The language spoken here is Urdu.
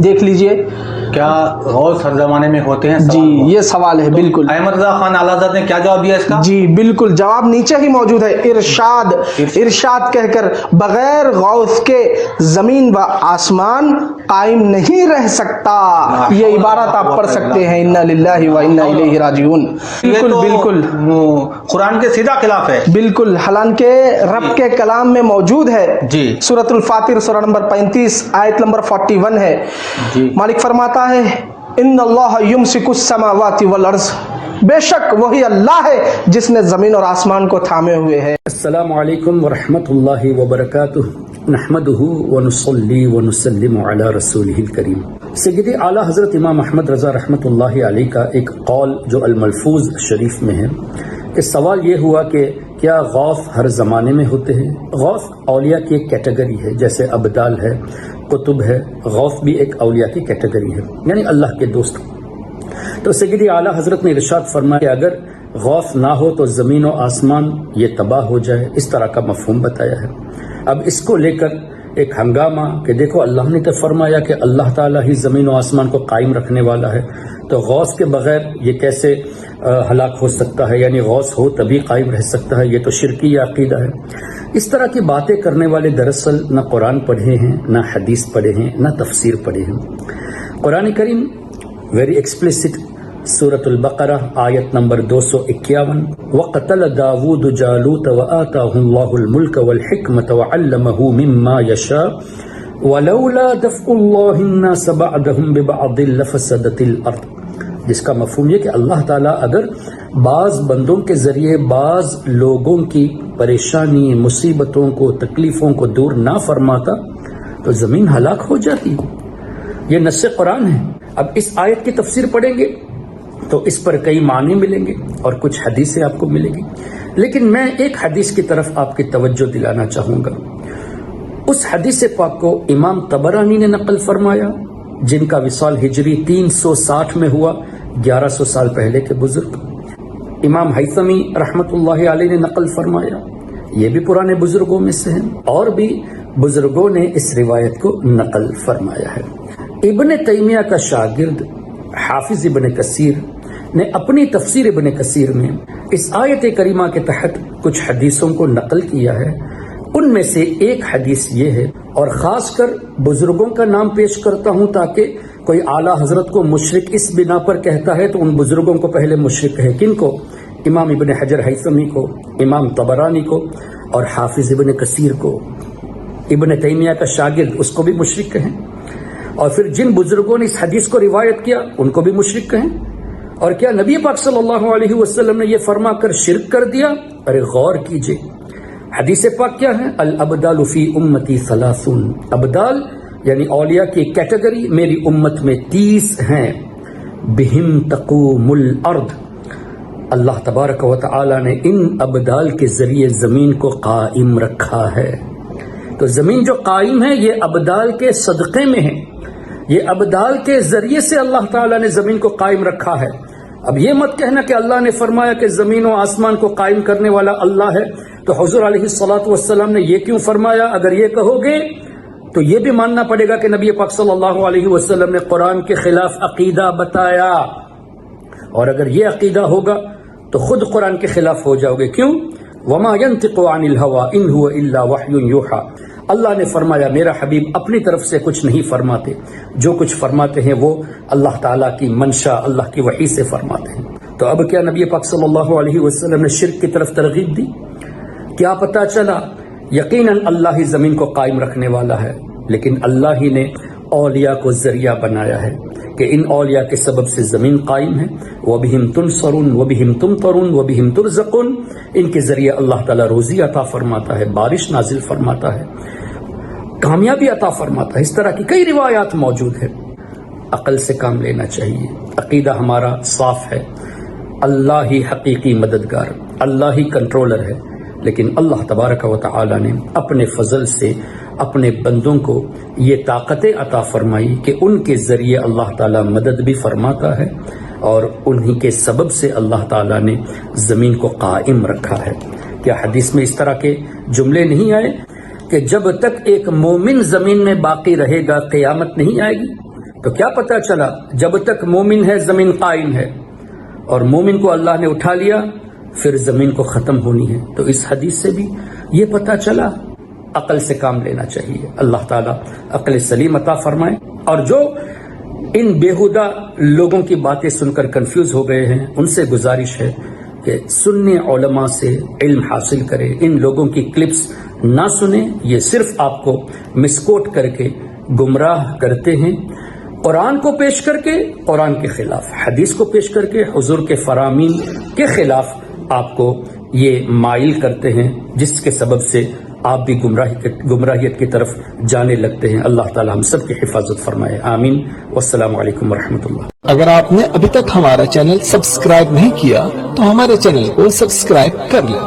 دیکھ لیجئے. کیا غوث ہر زمانے میں ہوتے ہیں؟ جی یہ سوال ہے بالکل. احمد رضا خان اعلی حضرت نے کیا جواب دیا اس کا؟ جی بالکل جواب نیچے ہی موجود ہے. ارشاد کہہ کر بغیر غوث کے زمین و آسمان قائم نہیں رہ سکتا. یہ عبارت آپ پڑھ سکتے ہیں انا للہ و انا الیہ راجعون. بالکل بالکل قرآن کے سیدھا خلاف ہے. بالکل حالانکہ رب کے کلام میں موجود ہے. جی سورۃ الفاطر سورہ نمبر 35 آیت نمبر 41 ہے. جی مالک فرماتا ہے ان اللہ یمسک السماوات والارض، بے شک وہی اللہ ہے جس نے زمین اور آسمان کو تھامے ہوئے ہے. السلام علیکم ورحمۃ اللہ وبرکاتہ. نحمده ونصلی ونسلم علی رسولہ الکریم. سیدی اعلیٰ حضرت امام احمد رضا رحمۃ اللہ علیہ کا ایک قول جو الملفوظ شریف میں ہے کہ سوال یہ ہوا کہ کیا غوث ہر زمانے میں ہوتے ہیں؟ غوث اولیاء کی ایک کیٹیگری ہے، جیسے ابدال ہے، قطب ہے. غوث بھی ایک اولیاء کی کیٹیگری ہے، یعنی اللہ کے دوست. تو سیدی اعلیٰ حضرت نے ارشاد فرمایا کہ اگر غوث نہ ہو تو زمین و آسمان یہ تباہ ہو جائے، اس طرح کا مفہوم بتایا ہے. اب اس کو لے کر ایک ہنگامہ کہ دیکھو اللہ نے تو فرمایا کہ اللہ تعالیٰ ہی زمین و آسمان کو قائم رکھنے والا ہے، تو غوث کے بغیر یہ کیسے ہلاک ہو سکتا ہے؟ یعنی غوث ہو تبھی قائم رہ سکتا ہے، یہ تو شرکی عقیدہ ہے. اس طرح کی باتیں کرنے والے دراصل نہ قرآن پڑھے ہیں، نہ حدیث پڑھے ہیں، نہ تفسیر پڑھے ہیں. قرآن کریم ویری ایکسپلیسٹ سورۃ البقرہ آیت نمبر 251 وَقَتَلَ دَاوُودُ جَالُوتَ وَآتَاهُ اللَّهُ الْمُلْكَ وَالْحِكْمَةَ وَعَلَّمَهُ مِمَّا يَشَاءُ وَلَوْلَا دَفْعُ اللَّهِ النَّاسَ بَعْضَهُم بِبَعْضٍ لَفَسَدَتِ الْأَرْضُ. جس کا مفہوم یہ کہ اللہ تعالیٰ اگر بعض بندوں کے ذریعے بعض لوگوں کی پریشانی، مصیبتوں کو، تکلیفوں کو دور نہ فرماتا تو زمین ہلاک ہو جاتی. یہ نص قرآن ہے. اب اس آیت کی تفسیر پڑھیں گے تو اس پر کئی معنی ملیں گے اور کچھ حدیثیں آپ کو ملیں گی، لیکن میں ایک حدیث کی طرف آپ کی توجہ دلانا چاہوں گا. اس حدیث پاک کو امام طبرانی نے نقل فرمایا، جن کا وصال ہجری 360 میں ہوا، 1100 سال پہلے کے بزرگ. امام حیثمی رحمت اللہ علیہ نے نقل فرمایا، یہ بھی پرانے بزرگوں میں سے ہیں، اور بھی بزرگوں نے اس روایت کو نقل فرمایا ہے. ابن تیمیہ کا شاگرد حافظ ابن کثیر نے اپنی تفسیر ابن کثیر میں اس آیت کریمہ کے تحت کچھ حدیثوں کو نقل کیا ہے. ان میں سے ایک حدیث یہ ہے، اور خاص کر بزرگوں کا نام پیش کرتا ہوں تاکہ کوئی اعلیٰ حضرت کو مشرک اس بنا پر کہتا ہے تو ان بزرگوں کو پہلے مشرک ہے. کن کو؟ امام ابن حجر حیثمی کو، امام طبرانی کو، اور حافظ ابن کثیر کو. ابن تیمیہ کا شاگرد اس کو بھی مشرک کہیں، اور پھر جن بزرگوں نے اس حدیث کو روایت کیا ان کو بھی مشرک کہیں. اور کیا نبی پاک صلی اللہ علیہ وسلم نے یہ فرما کر شرک کر دیا؟ ارے غور کیجئے، حدیث پاک کیا ہے؟ الابدال فی امتی 30. ابدال یعنی اولیاء کی کیٹیگری میری امت میں 30 ہیں. بہم تقوم الارض. اللہ تبارک و تعالی نے ان ابدال کے ذریعے زمین کو قائم رکھا ہے. تو زمین جو قائم ہے یہ ابدال کے صدقے میں ہے، یہ ابدال کے ذریعے سے اللہ تعالیٰ نے زمین کو قائم رکھا ہے. اب یہ مت کہنا کہ اللہ نے فرمایا کہ زمین و آسمان کو قائم کرنے والا اللہ ہے تو حضور علیہ الصلوۃ والسلام نے یہ کیوں فرمایا؟ اگر یہ کہو گے تو یہ بھی ماننا پڑے گا کہ نبی پاک صلی اللہ علیہ وسلم نے قرآن کے خلاف عقیدہ بتایا، اور اگر یہ عقیدہ ہوگا تو خود قرآن کے خلاف ہو جاؤ گے. کیوں؟ وما ينطق عن الهوى ان هو الا وحی یوحى. اللہ نے فرمایا میرا حبیب اپنی طرف سے کچھ نہیں فرماتے، جو کچھ فرماتے ہیں وہ اللہ تعالیٰ کی منشا، اللہ کی وحی سے فرماتے ہیں. تو اب کیا نبی پاک صلی اللہ علیہ وسلم نے شرک کی طرف ترغیب دی؟ کیا پتہ چلا؟ یقیناً اللہ ہی زمین کو قائم رکھنے والا ہے، لیکن اللہ ہی نے اولیاء کو ذریعہ بنایا ہے کہ ان اولیاء کے سبب سے زمین قائم ہے. وَبِهِمْ تُنْصَرُونَ وَبِهِمْ تُمْطَرُونَ وَبِهِمْ تُرْزَقُونَ. ان کے ذریعے اللہ تعالیٰ روزی عطا فرماتا ہے، بارش نازل فرماتا ہے، کامیابی عطا فرماتا ہے. اس طرح کی کئی روایات موجود ہیں. عقل سے کام لینا چاہیے. عقیدہ ہمارا صاف ہے، اللہ ہی حقیقی مددگار، اللہ ہی کنٹرولر ہے. لیکن اللہ تبارک و تعالی نے اپنے فضل سے اپنے بندوں کو یہ طاقتیں عطا فرمائی کہ ان کے ذریعے اللہ تعالیٰ مدد بھی فرماتا ہے، اور انہی کے سبب سے اللہ تعالیٰ نے زمین کو قائم رکھا ہے. کیا حدیث میں اس طرح کے جملے نہیں آئے کہ جب تک ایک مومن زمین میں باقی رہے گا قیامت نہیں آئے گی؟ تو کیا پتا چلا جب تک مومن ہے زمین قائم ہے، اور مومن کو اللہ نے اٹھا لیا پھر زمین کو ختم ہونی ہے۔ تو اس حدیث سے بھی یہ پتا چلا عقل سے کام لینا چاہیے۔ اللہ تعالیٰ عقل سلیم عطا فرمائے۔ اور جو ان بیہودہ لوگوں کی باتیں سن کر کنفیوز ہو گئے ہیں ان سے گزارش ہے کہ سنی علماء سے علم حاصل کرے، ان لوگوں کی کلپس نہ سنیں، یہ صرف آپ کو مسکوٹ کر کے گمراہ کرتے ہیں۔ قرآن کو پیش کر کے قرآن کے خلاف، حدیث کو پیش کر کے حضور کے فرامین کے خلاف آپ کو یہ مائل کرتے ہیں، جس کے سبب سے آپ بھی گمراہیت کی طرف جانے لگتے ہیں۔ اللہ تعالی ہم سب کی حفاظت فرمائے، آمین۔ والسلام علیکم ورحمۃ اللہ۔ اگر آپ نے ابھی تک ہمارا چینل سبسکرائب نہیں کیا تو ہمارے چینل کو سبسکرائب کر لیں